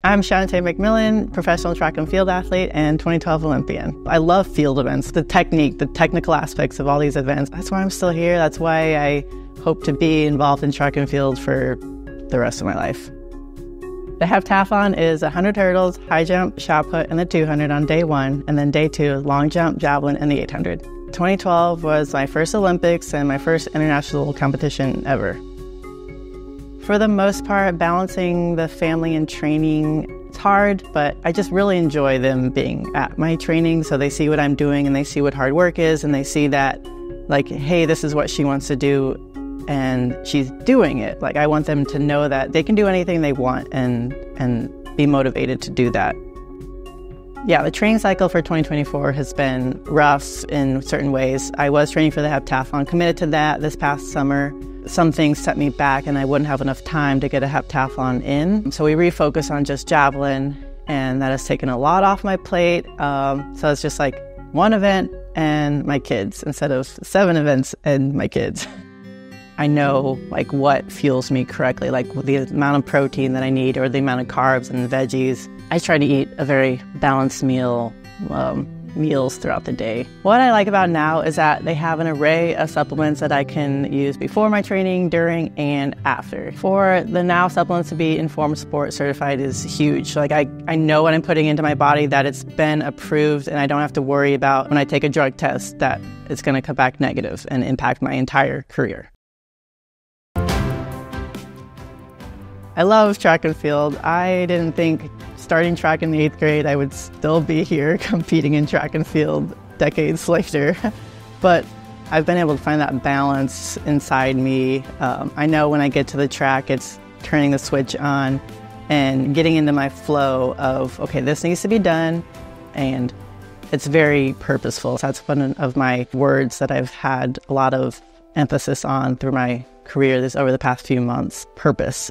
I'm Chantae McMillan, professional track and field athlete and 2012 Olympian. I love field events, the technique, the technical aspects of all these events. That's why I'm still here. That's why I hope to be involved in track and field for the rest of my life. The Heptathlon is 100 hurdles, high jump, shot put, and the 200 on day one, and then day two, long jump, javelin, and the 800. 2012 was my first Olympics and my first international competition ever. For the most part, balancing the family and training, it's hard, but I just really enjoy them being at my training, so they see what I'm doing and they see what hard work is, and they see that, like, hey, this is what she wants to do, and she's doing it. Like, I want them to know that they can do anything they want and be motivated to do that. Yeah, the training cycle for 2024 has been rough in certain ways. I was training for the Heptathlon, committed to that this past summer. Some things set me back and I wouldn't have enough time to get a Heptathlon in. So we refocused on just javelin, and that has taken a lot off my plate. So it's just like one event and my kids instead of 7 events and my kids. I know like what fuels me correctly, like the amount of protein that I need or the amount of carbs and veggies. I try to eat a very balanced meals throughout the day. What I like about now is that they have an array of supplements that I can use before my training, during, and after. For the now supplements to be Informed Sport certified is huge. Like I know what I'm putting into my body, that it's been approved, and I don't have to worry about when I take a drug test that it's going to come back negative and impact my entire career. I love track and field. I didn't think starting track in the 8th grade I would still be here competing in track and field decades later. But I've been able to find that balance inside me. I know when I get to the track, it's turning the switch on and getting into my flow of, okay, this needs to be done, and it's very purposeful. So that's one of my words that I've had a lot of emphasis on through my career over the past few months: purpose.